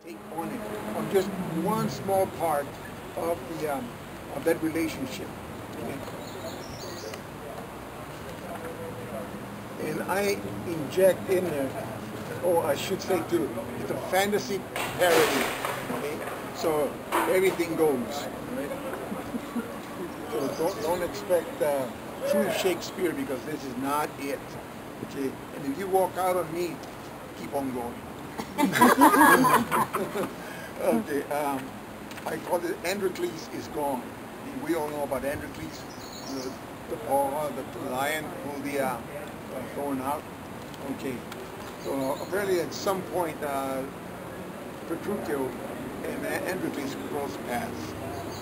take on it, on just one small part of the of that relationship. Okay? And I inject in there, or I should say too, it's a fantasy parody. Okay? So everything goes. Right? So don't expect true Shakespeare, because this is not it. Okay? And if you walk out on me, keep on going. Okay, I call it Androcles is gone. We all know about Androcles, the paw, the lion who the thrown out. Okay, so apparently at some point Petruchio and Androcles cross paths,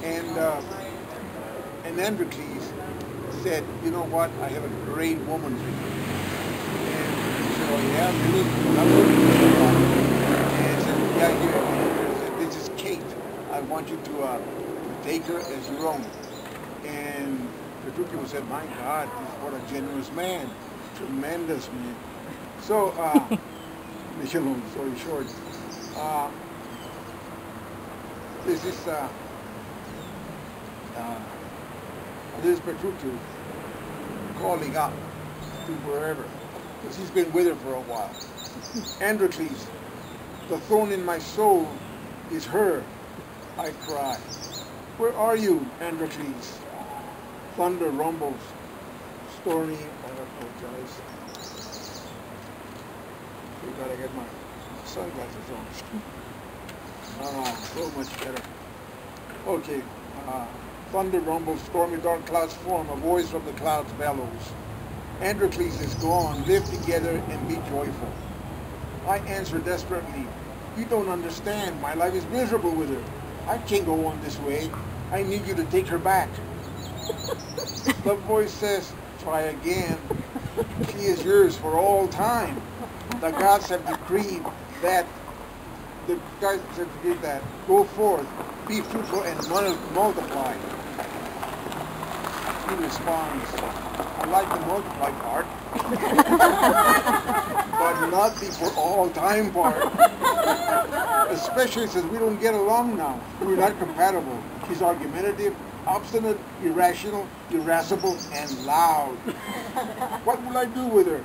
and Androcles said, "You know what? I have a great woman for you." And he said, "Oh yeah, really? Well, and he said, "Yeah, here, this is Kate. I want you to take her as your own." And Petruchio said, "My God, what a generous man. Tremendous man." So, make a long story short, this is Petruchio calling up to wherever, because he's been with her for a while. "Androcles, the thorn in my soul is her," I cry. "Where are you, Androcles?" Thunder rumbles, stormy. I apologize. I gotta get my sunglasses on. So much better. Okay. Thunder rumbles, stormy dark clouds form, a voice from the clouds bellows. "Androcles is gone, live together and be joyful." I answer desperately, "You don't understand, my life is miserable with her. I can't go on this way. I need you to take her back." The voice says, "Try again. She is yours for all time. The gods have decreed that. Go forth, be fruitful and multiply." He responds, "I like the multiply part, but not the for all time part. Especially since we don't get along now. We're not compatible. She's argumentative, obstinate, irrational, irascible, and loud. What will I do with her?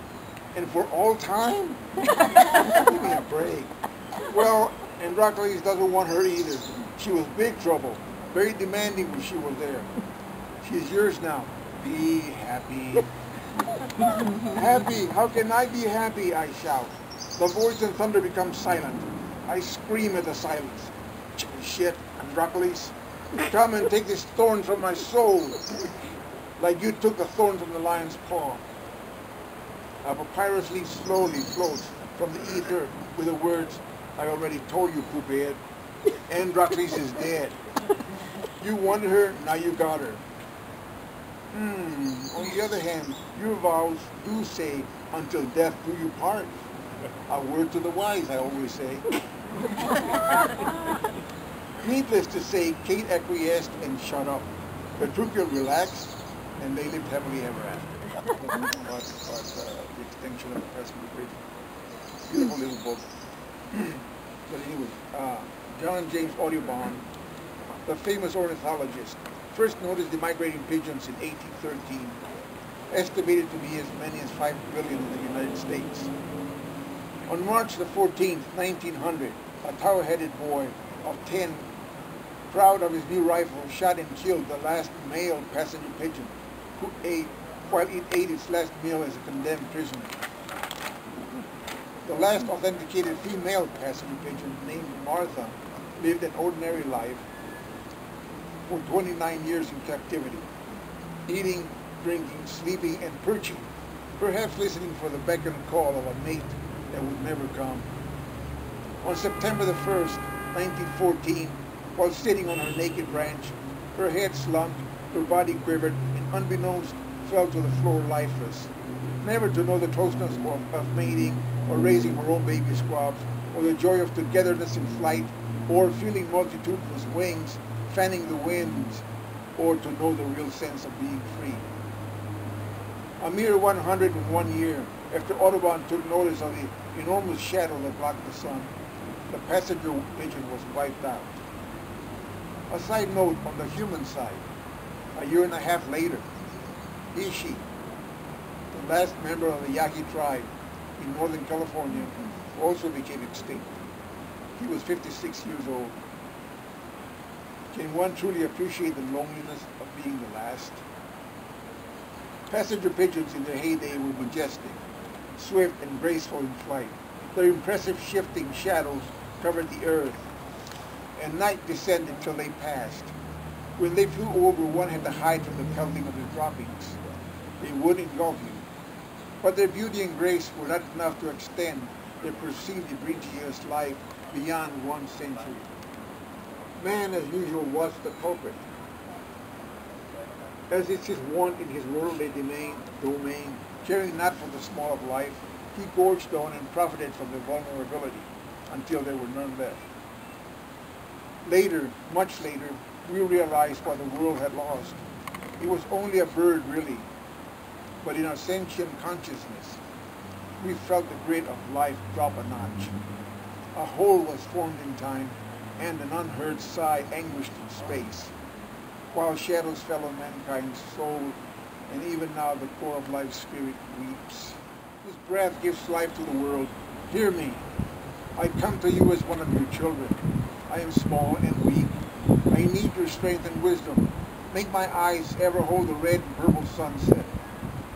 And for all time? Give me a break." Well, Androcles doesn't want her either. She was big trouble, very demanding when she was there. "She's yours now. Be happy." "Happy? How can I be happy?" I shout. The voice and thunder becomes silent. I scream at the silence. "Shit, Androcles, come and take this thorn from my soul, like you took the thorn from the lion's paw." A papyrus leaf slowly floats from the ether with the words, "I already told you, poophead. Androcles is dead. You wanted her, now you got her." On the other hand, your vows do say, "Until death do you part." A word to the wise, I always say. Needless to say, Kate acquiesced and shut up. Petruchio relaxed, and they lived happily ever after. But the extinction of the present bridge. Beautiful little book. But anyway, John James Audubon, the famous ornithologist, first noticed the migrating pigeons in 1813, estimated to be as many as 5 billion in the United States. On March the 14th, 1900, a tow-headed boy of 10, proud of his new rifle, shot and killed the last male passenger pigeon, while it ate its last meal as a condemned prisoner. The last authenticated female passenger pigeon, named Martha, lived an ordinary life for 29 years in captivity, eating, drinking, sleeping, and perching, perhaps listening for the beck and call of a mate that would never come. On September the 1st, 1914, while sitting on her naked branch, her head slumped, her body quivered, and unbeknownst fell to the floor lifeless, never to know the closeness of mating, or raising her own baby squabs, or the joy of togetherness in flight, or feeling multitudinous wings, fanning the winds, or to know the real sense of being free. A mere 101 year after Audubon took notice of the enormous shadow that blocked the sun, the passenger pigeon was wiped out. A side note on the human side, a year and a half later, Ishi, the last member of the Yaqui tribe in Northern California, also became extinct. He was 56 years old. Can one truly appreciate the loneliness of being the last? Passenger pigeons in their heyday were majestic, swift and graceful in flight. Their impressive shifting shadows covered the earth, and night descended till they passed. When they flew over, one had to hide from the pelting of their droppings. They would engulf you. But their beauty and grace were not enough to extend their perceived egregious life beyond 1 century. Man, as usual, was the culprit. As is his wont in his worldly domain, caring not for the small of life, he gorged on and profited from their vulnerability until there were none left. Later, much later, we realized what the world had lost. It was only a bird, really, but in our sentient consciousness, we felt the grit of life drop a notch. A hole was formed in time, and an unheard sigh anguished in space, while shadows fell on mankind's soul, and even now the core of life's spirit weeps. This breath gives life to the world. Hear me. I come to you as one of your children. I am small and weak. I need your strength and wisdom. Make my eyes ever hold the red and purple sunset.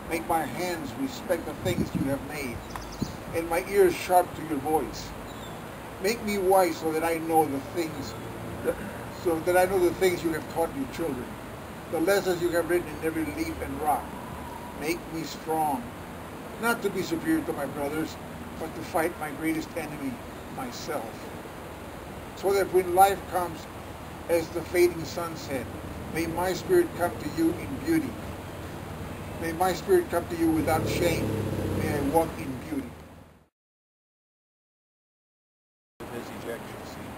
Make my hands respect the things you have made, and my ears sharp to your voice. Make me wise so that I know the things you have taught your children, the lessons you have written in every leaf and rock. Make me strong, not to be superior to my brothers, but to fight my greatest enemy, myself. So that when life comes as the fading sunset, may my spirit come to you in beauty. May my spirit come to you without shame. May I walk in beauty. His ejection seat.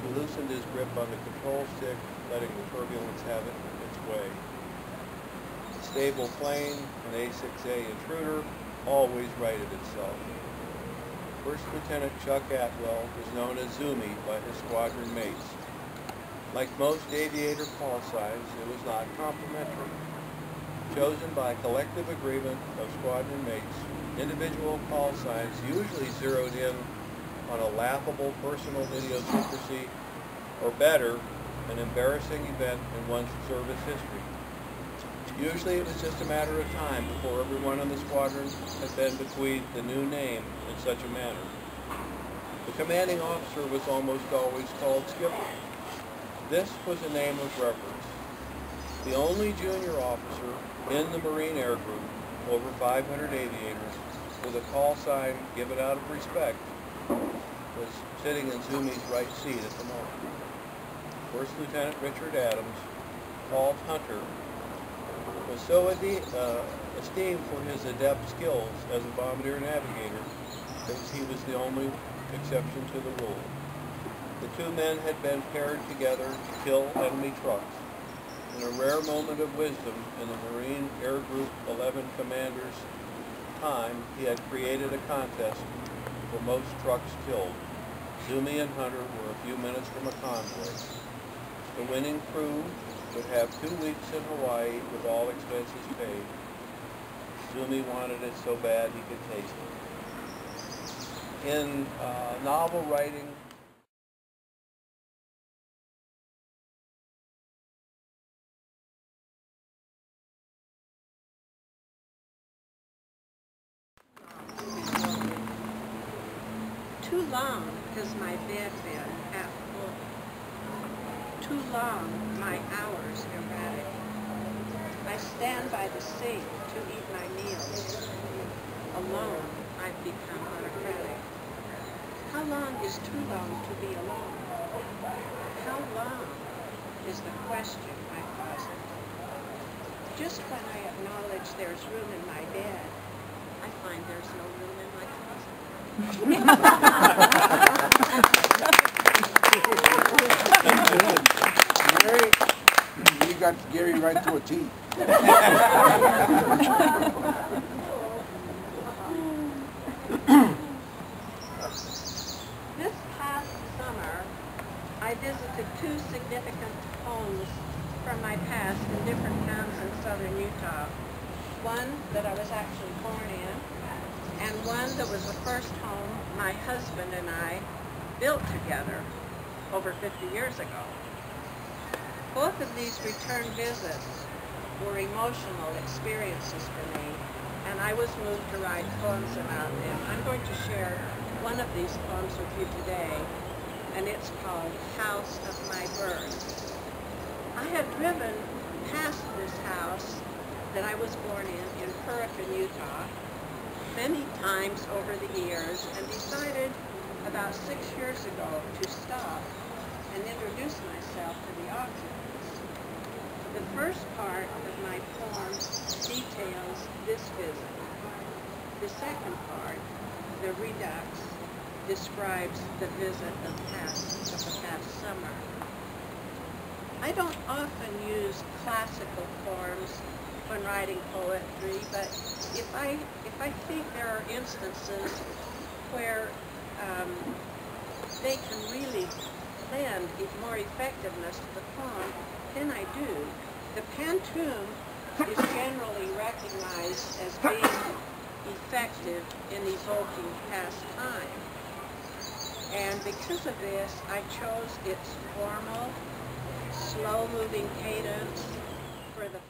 He loosened his grip on the control stick, letting the turbulence have its way. Stable plane, an A6A intruder, always righted itself. First Lieutenant Chuck Atwell was known as Zoomie by his squadron mates. Like most aviator call signs, it was not complimentary. Chosen by collective agreement of squadron mates, individual call signs usually zeroed in on a laughable personal idiosyncrasy, or better, an embarrassing event in one's service history. Usually it was just a matter of time before everyone in the squadron had been bequeathed the new name in such a manner. The commanding officer was almost always called Skipper. This was a name of reverence. The only junior officer in the Marine Air Group, over 500 aviators, with a call sign given out of respect, was sitting in Zoomie's right seat at the moment. First Lieutenant Richard Adams, called Hunter, was so esteemed for his adept skills as a bombardier navigator that he was the only exception to the rule. The two men had been paired together to kill enemy trucks. In a rare moment of wisdom in the Marine Air Group 11 commander's time, he had created a contest for most trucks killed. Zoomie and Hunter were a few minutes from a convoy. The winning crew would have 2 weeks in Hawaii with all expenses paid. Zoomie wanted it so bad he could taste it. In novel writing, too long has my bed been half full. Too long my hours erratic. I stand by the sink to eat my meals. Alone I've become autocratic. How long is too long to be alone? How long is the question I posit. Just when I acknowledge there's room in my bed, I find there's no room in my closet. Gary, you got Gary right to a T. visited two significant homes from my past in different towns in southern Utah. One that I was actually born in, and one that was the first home my husband and I built together over 50 years ago. Both of these return visits were emotional experiences for me, and I was moved to write poems about them. I'm going to share one of these poems with you today, and it's called House of My Birth. I had driven past this house that I was born in Heyborne, Utah, many times over the years, and decided about 6 years ago to stop and introduce myself to the occupants. The first part of my poem details this visit. The second part, the redux, describes the visit of the past summer. I don't often use classical forms when writing poetry, but if I think there are instances where they can really lend more effectiveness to the poem, then I do. The pantoum is generally recognized as being effective in evoking past time. And because of this, I chose its formal, slow-moving cadence for the